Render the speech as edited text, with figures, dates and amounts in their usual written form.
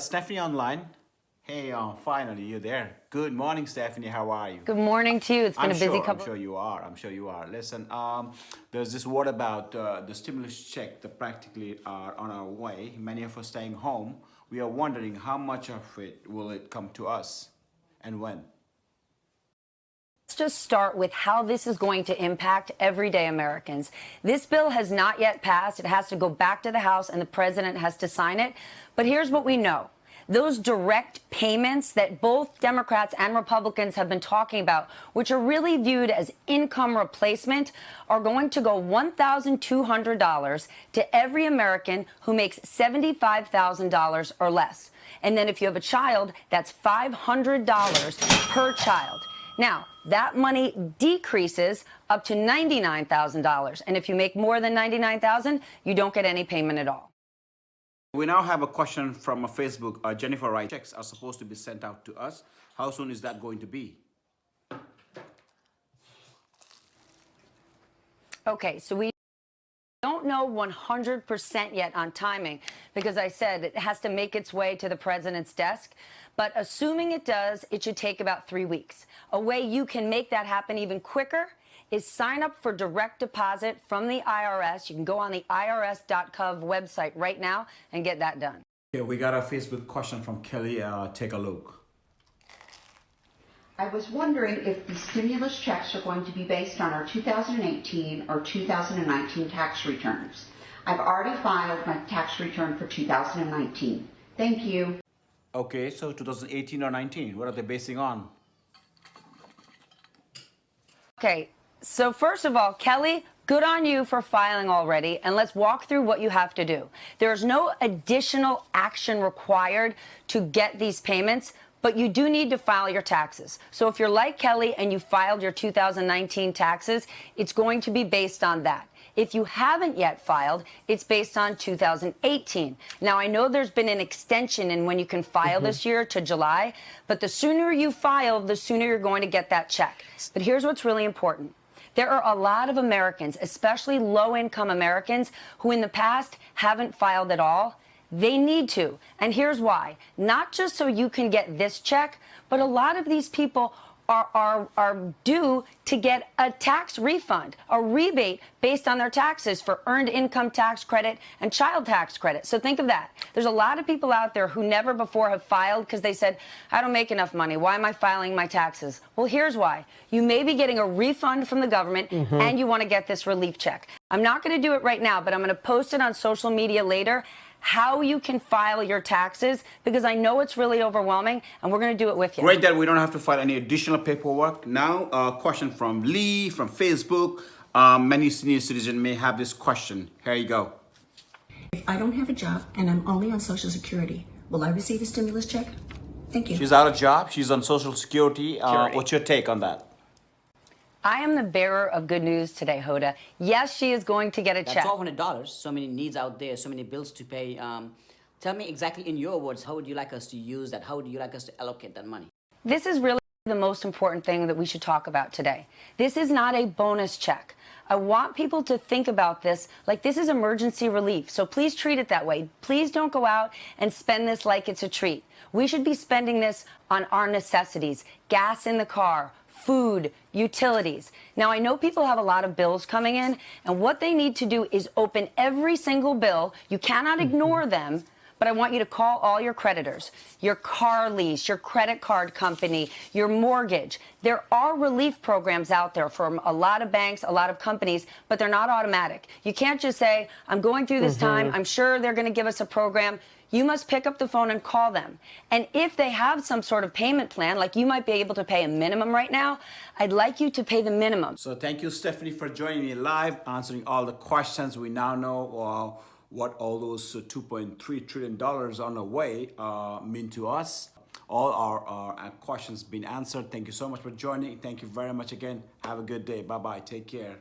Stephanie online. Hey, finally you're there. Good morning, Stephanie. How are you? Good morning to you. It's been a busy couple. I'm sure you are. I'm sure you are. Listen, there's this word about the stimulus check that practically are on our way. Many of us staying home. We are wondering how much of it will it come to us, and when. Let's just start with how this is going to impact everyday Americans. This bill has not yet passed. It has to go back to the House and the president has to sign it. But here's what we know. Those direct payments that both Democrats and Republicans have been talking about, which are really viewed as income replacement, are going to go $1,200 to every American who makes $75,000 or less. And then if you have a child, that's $500 per child. Now, that money decreases up to $99,000. And if you make more than $99,000, you don't get any payment at all. We now have a question from a Facebook. Jennifer Wright. Checks are supposed to be sent out to us. How soon is that going to be? Okay, so we don't know 100% yet on timing because I said it has to make its way to the president's desk. But assuming it does, it should take about 3 weeks. A way you can make that happen even quicker is sign up for direct deposit from the IRS. You can go on the irs.gov website right now and get that done. Okay, we got a Facebook question from Kelly. Take a look. I was wondering if the stimulus checks are going to be based on our 2018 or 2019 tax returns. I've already filed my tax return for 2019. Thank you. Okay, so 2018 or 19, what are they basing on? Okay, so first of all, Kelly, good on you for filing already, and let's walk through what you have to do. There's no additional action required to get these payments, but you do need to file your taxes. So if you're like Kelly and you filed your 2019 taxes, it's going to be based on that. If you haven't yet filed, it's based on 2018. Now, I know there's been an extension in when you can file this year to July, but the sooner you file, the sooner you're going to get that check. But here's what's really important. There are a lot of Americans, especially low-income Americans, who in the past haven't filed at all. They need to. And here's why. Not just so you can get this check, but a lot of these people are due to get a tax refund, a rebate based on their taxes for earned income tax credit and child tax credit. So think of that. There's a lot of people out there who never before have filed because they said, I don't make enough money. Why am I filing my taxes? Well, here's why. You may be getting a refund from the government and you want to get this relief check. I'm not going to do it right now, but I'm going to post it on social media later how you can file your taxes, because I know it's really overwhelming, and we're going to do it with you. Great that we don't have to file any additional paperwork. Now, a question from Lee from Facebook. Many senior citizens may have this question. Here you go. If I don't have a job and I'm only on Social Security, will I receive a stimulus check? Thank you. She's out of job. She's on Social Security. What's your take on that? I am the bearer of good news today, Hoda. Yes, she is going to get a check. That's $1,200. So many needs out there, so many bills to pay. Tell me exactly in your words, how would you like us to use that? How would you like us to allocate that money? This is really the most important thing that we should talk about today. This is not a bonus check. I want people to think about this like this is emergency relief. So please treat it that way. Please don't go out and spend this like it's a treat. We should be spending this on our necessities, gas in the car, food, utilities. Now, I know people have a lot of bills coming in, and what they need to do is open every single bill. You cannot ignore them, but I want you to call all your creditors, your car lease, your credit card company, your mortgage. There are relief programs out there from a lot of banks, a lot of companies, but they're not automatic. You can't just say, I'm going through this time, I'm sure they're going to give us a program. You must pick up the phone and call them. And if they have some sort of payment plan, like you might be able to pay a minimum right now, I'd like you to pay the minimum. So thank you, Stephanie, for joining me live, answering all the questions. We now know what all those $2.3 trillion on the way mean to us. All our questions been answered. Thank you so much for joining. Thank you very much again. Have a good day. Bye-bye. Take care.